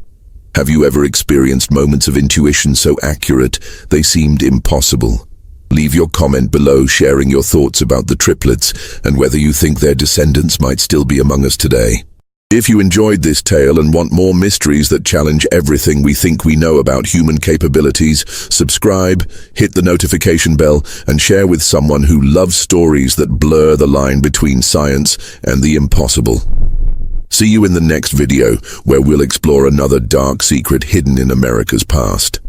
Have you ever experienced moments of intuition so accurate they seemed impossible? Leave your comment below sharing your thoughts about the triplets and whether you think their descendants might still be among us today. If you enjoyed this tale and want more mysteries that challenge everything we think we know about human capabilities, subscribe, hit the notification bell, and share with someone who loves stories that blur the line between science and the impossible. See you in the next video, where we'll explore another dark secret hidden in America's past.